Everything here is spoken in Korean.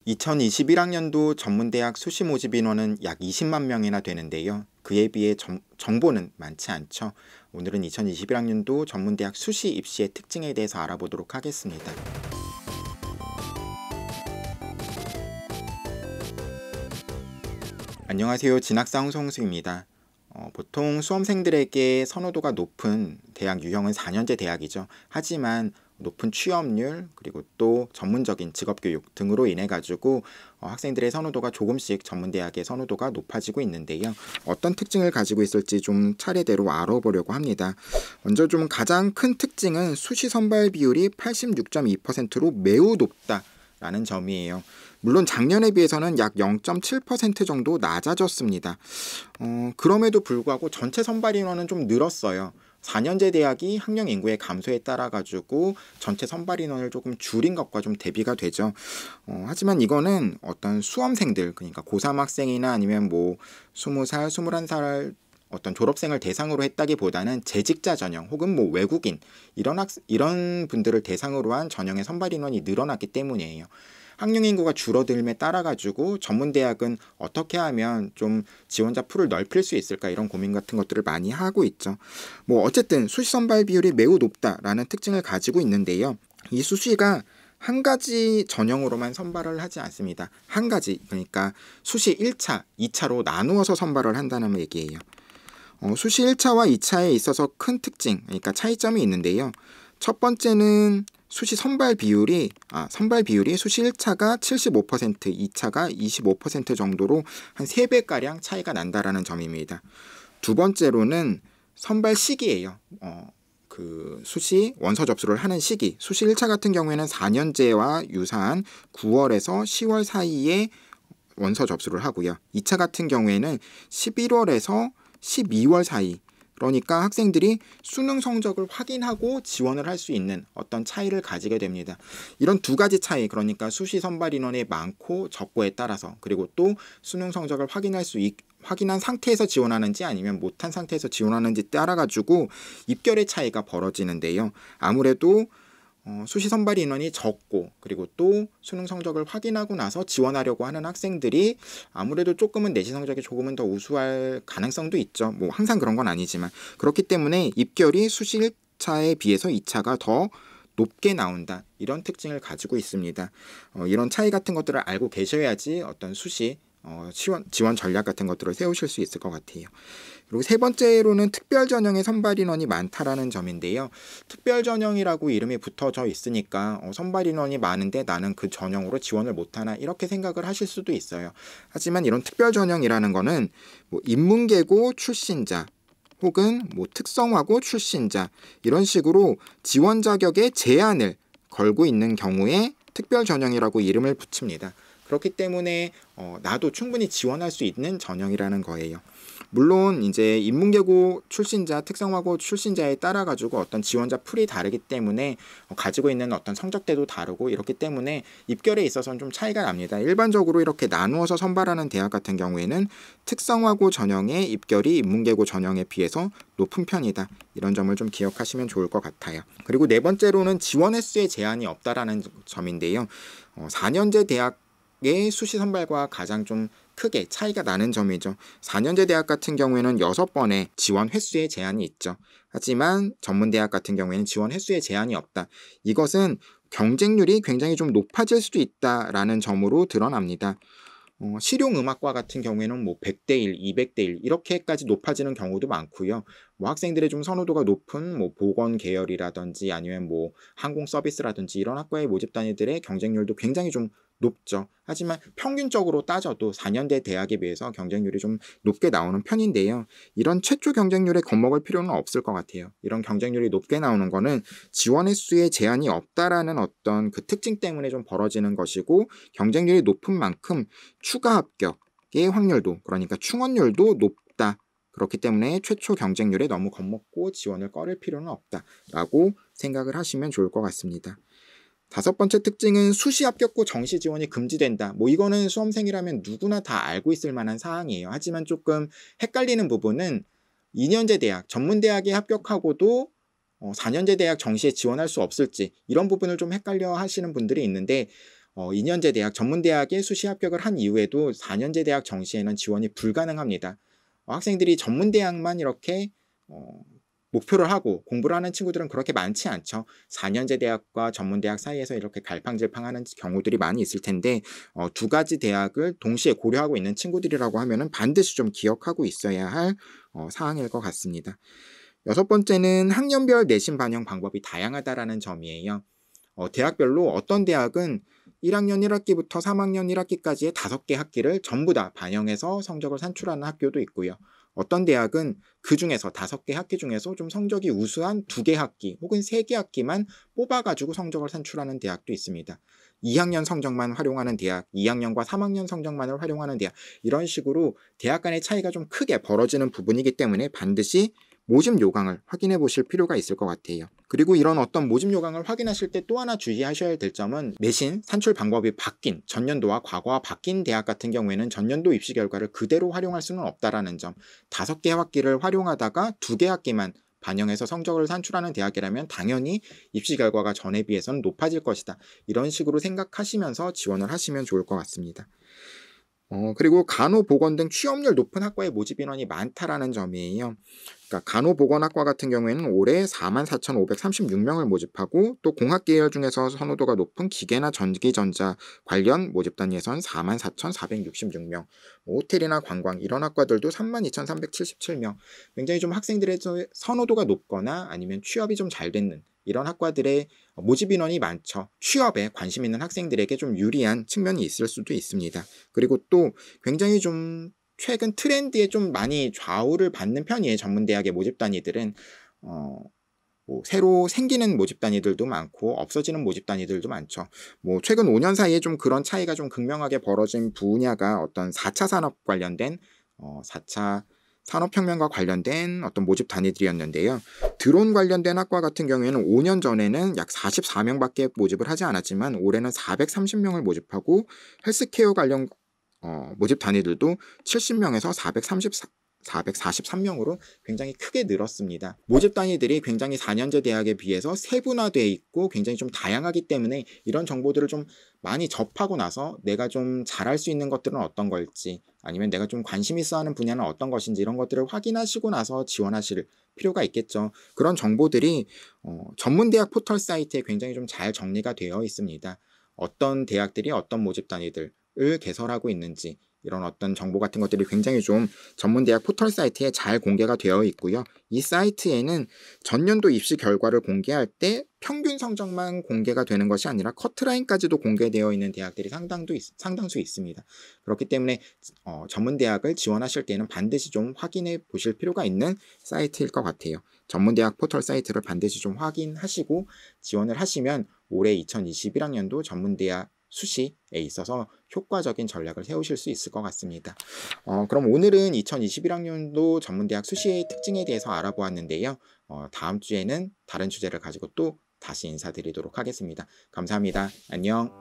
2021학년도 전문대학 수시 모집 인원은 약 20만 명이나 되는데요. 그에 비해 정보는 많지 않죠. 오늘은 2021학년도 전문대학 수시 입시의 특징에 대해서 알아보도록 하겠습니다. 안녕하세요. 진학사 홍성수입니다. 보통 수험생들에게 선호도가 높은 대학 유형은 4년제 대학이죠. 하지만 높은 취업률 그리고 또 전문적인 직업교육 등으로 인해 가지고 학생들의 선호도가 조금씩 전문대학의 선호도가 높아지고 있는데요. 어떤 특징을 가지고 있을지 좀 차례대로 알아보려고 합니다. 먼저 좀 가장 큰 특징은 수시 선발 비율이 86.2%로 매우 높다라는 점이에요. 물론 작년에 비해서는 약 0.7% 정도 낮아졌습니다. 그럼에도 불구하고 전체 선발 인원은 좀 늘었어요. 4년제 대학이 학령 인구의 감소에 따라 가지고 전체 선발 인원을 조금 줄인 것과 좀 대비가 되죠. 하지만 이거는 어떤 수험생들, 그러니까 고3 학생이나 아니면 뭐 20살, 21살 어떤 졸업생을 대상으로 했다기보다는 재직자 전형 혹은 뭐 외국인 이런 분들을 대상으로 한 전형의 선발 인원이 늘어났기 때문이에요. 학령 인구가 줄어들음에 따라 가지고 전문대학은 어떻게 하면 좀 지원자 풀을 넓힐 수 있을까, 이런 고민 같은 것들을 많이 하고 있죠. 뭐 어쨌든 수시 선발 비율이 매우 높다라는 특징을 가지고 있는데요. 이 수시가 한 가지 전형으로만 선발을 하지 않습니다. 한 가지, 그러니까 수시 1차, 2차로 나누어서 선발을 한다는 얘기예요. 수시 1차와 2차에 있어서 큰 특징, 그러니까 차이점이 있는데요. 첫 번째는 수시 선발 비율이 수시 1차가 75%, 2차가 25% 정도로 한 3배가량 차이가 난다라는 점입니다. 두 번째로는 선발 시기예요. 수시 원서 접수를 하는 시기. 수시 1차 같은 경우에는 4년제와 유사한 9월에서 10월 사이에 원서 접수를 하고요. 2차 같은 경우에는 11월에서 12월 사이, 그러니까 학생들이 수능 성적을 확인하고 지원을 할 수 있는 어떤 차이를 가지게 됩니다. 이런 두 가지 차이, 그러니까 수시 선발 인원이 많고 적고에 따라서, 그리고 또 수능 성적을 확인한 상태에서 지원하는지 아니면 못한 상태에서 지원하는지 따라 가지고 입결의 차이가 벌어지는데요. 아무래도 수시 선발 인원이 적고, 그리고 또 수능 성적을 확인하고 나서 지원하려고 하는 학생들이 아무래도 조금은 내신 성적이 조금은 더 우수할 가능성도 있죠. 뭐 항상 그런 건 아니지만, 그렇기 때문에 입결이 수시 1차에 비해서 2차가 더 높게 나온다, 이런 특징을 가지고 있습니다. 이런 차이 같은 것들을 알고 계셔야지 어떤 수시 지원 전략 같은 것들을 세우실 수 있을 것 같아요. 그리고 세 번째로는 특별 전형의 선발 인원이 많다라는 점인데요. 특별 전형이라고 이름이 붙어져 있으니까 선발 인원이 많은데 나는 그 전형으로 지원을 못하나, 이렇게 생각을 하실 수도 있어요. 하지만 이런 특별 전형이라는 거는 뭐 인문계고 출신자 혹은 뭐 특성화고 출신자, 이런 식으로 지원 자격에 제한을 걸고 있는 경우에 특별 전형이라고 이름을 붙입니다. 그렇기 때문에 나도 충분히 지원할 수 있는 전형이라는 거예요. 물론 이제 인문계고 출신자, 특성화고 출신자에 따라 가지고 어떤 지원자 풀이 다르기 때문에 가지고 있는 어떤 성적대도 다르고, 이렇기 때문에 입결에 있어서는 좀 차이가 납니다. 일반적으로 이렇게 나누어서 선발하는 대학 같은 경우에는 특성화고 전형의 입결이 인문계고 전형에 비해서 높은 편이다, 이런 점을 좀 기억하시면 좋을 것 같아요. 그리고 네 번째로는 지원 횟수에 제한이 없다라는 점인데요. 4년제 대학의 수시 선발과 가장 좀 크게 차이가 나는 점이죠. 4년제 대학 같은 경우에는 6번의 지원 횟수에 제한이 있죠. 하지만 전문대학 같은 경우에는 지원 횟수에 제한이 없다. 이것은 경쟁률이 굉장히 좀 높아질 수도 있다라는 점으로 드러납니다. 실용음악과 같은 경우에는 뭐 100대 1, 200대 1 이렇게까지 높아지는 경우도 많고요. 뭐 학생들의 좀 선호도가 높은 뭐 보건 계열이라든지 아니면 뭐 항공 서비스라든지 이런 학과의 모집 단위들의 경쟁률도 굉장히 좀 높죠. 하지만 평균적으로 따져도 4년대 대학에 비해서 경쟁률이 좀 높게 나오는 편인데요. 이런 최초 경쟁률에 겁먹을 필요는 없을 것 같아요. 이런 경쟁률이 높게 나오는 거는 지원 횟수에 제한이 없다라는 어떤 그 특징 때문에 좀 벌어지는 것이고, 경쟁률이 높은 만큼 추가 합격의 확률도, 그러니까 충원율도 높다. 그렇기 때문에 최초 경쟁률에 너무 겁먹고 지원을 꺼릴 필요는 없다라고 생각을 하시면 좋을 것 같습니다. 다섯 번째 특징은 수시 합격 후 정시 지원이 금지된다. 뭐 이거는 수험생이라면 누구나 다 알고 있을 만한 사항이에요. 하지만 조금 헷갈리는 부분은 2년제 대학, 전문대학에 합격하고도 4년제 대학 정시에 지원할 수 없을지, 이런 부분을 좀 헷갈려 하시는 분들이 있는데, 2년제 대학, 전문대학에 수시 합격을 한 이후에도 4년제 대학 정시에는 지원이 불가능합니다. 학생들이 전문대학만 이렇게 목표를 하고 공부를 하는 친구들은 그렇게 많지 않죠. 4년제 대학과 전문대학 사이에서 이렇게 갈팡질팡하는 경우들이 많이 있을 텐데 두 가지 대학을 동시에 고려하고 있는 친구들이라고 하면은 반드시 좀 기억하고 있어야 할 사항일 것 같습니다. 여섯 번째는 학년별 내신 반영 방법이 다양하다라는 점이에요. 대학별로 어떤 대학은 1학년 1학기부터 3학년 1학기까지의 5개 학기를 전부 다 반영해서 성적을 산출하는 학교도 있고요. 어떤 대학은 그 중에서 5개 학기 중에서 좀 성적이 우수한 2개 학기 혹은 3개 학기만 뽑아가지고 성적을 산출하는 대학도 있습니다. 2학년 성적만 활용하는 대학, 2학년과 3학년 성적만을 활용하는 대학, 이런 식으로 대학 간의 차이가 좀 크게 벌어지는 부분이기 때문에 반드시 모집 요강을 확인해 보실 필요가 있을 것 같아요. 그리고 이런 어떤 모집 요강을 확인하실 때 또 하나 주의하셔야 될 점은 내신 산출 방법이 바뀐, 전년도와 과거와 바뀐 대학 같은 경우에는 전년도 입시 결과를 그대로 활용할 수는 없다라는 점. 5개 학기를 활용하다가 2개 학기만 반영해서 성적을 산출하는 대학이라면 당연히 입시 결과가 전에 비해서는 높아질 것이다. 이런 식으로 생각하시면서 지원을 하시면 좋을 것 같습니다. 그리고 간호보건 등 취업률 높은 학과에 모집 인원이 많다라는 점이에요. 그러니까 간호보건학과 같은 경우에는 올해 44,536명을 모집하고 또 공학계열 중에서 선호도가 높은 기계나 전기전자 관련 모집 단위에선 44,466명, 호텔이나 관광 이런 학과들도 32,377명, 굉장히 좀 학생들의 선호도가 높거나 아니면 취업이 좀 잘 됐는 이런 학과들의 모집 인원이 많죠. 취업에 관심 있는 학생들에게 좀 유리한 측면이 있을 수도 있습니다. 그리고 또 굉장히 좀 최근 트렌드에 좀 많이 좌우를 받는 편이에요. 전문대학의 모집 단위들은 새로 생기는 모집 단위들도 많고 없어지는 모집 단위들도 많죠. 최근 5년 사이에 좀 그런 차이가 좀 극명하게 벌어진 분야가 어떤 4차 산업 관련된 4차 산업혁명과 관련된 어떤 모집 단위들이었는데요. 드론 관련된 학과 같은 경우에는 5년 전에는 약 44명밖에 모집을 하지 않았지만 올해는 430명을 모집하고 헬스케어 관련 모집 단위들도 70명에서 443명으로 굉장히 크게 늘었습니다. 모집 단위들이 굉장히 4년제 대학에 비해서 세분화되어 있고 굉장히 좀 다양하기 때문에 이런 정보들을 좀 많이 접하고 나서 내가 좀 잘할 수 있는 것들은 어떤 걸지 아니면 내가 좀 관심 있어 하는 분야는 어떤 것인지 이런 것들을 확인하시고 나서 지원하실 필요가 있겠죠. 그런 정보들이 전문대학 포털 사이트에 굉장히 좀 잘 정리가 되어 있습니다. 어떤 대학들이 어떤 모집 단위들 을 개설하고 있는지 이런 어떤 정보 같은 것들이 굉장히 좀 전문대학 포털 사이트에 잘 공개가 되어 있고요. 이 사이트에는 전년도 입시 결과를 공개할 때 평균 성적만 공개가 되는 것이 아니라 커트라인까지도 공개되어 있는 대학들이 상당수 있습니다. 그렇기 때문에 전문대학을 지원하실 때는 반드시 좀 확인해 보실 필요가 있는 사이트일 것 같아요. 전문대학 포털 사이트를 반드시 좀 확인하시고 지원을 하시면 올해 2021학년도 전문대학 수시에 있어서 효과적인 전략을 세우실 수 있을 것 같습니다. 그럼 오늘은 2021학년도 전문대학 수시의 특징에 대해서 알아보았는데요. 다음 주에는 다른 주제를 가지고 또 다시 인사드리도록 하겠습니다. 감사합니다. 안녕.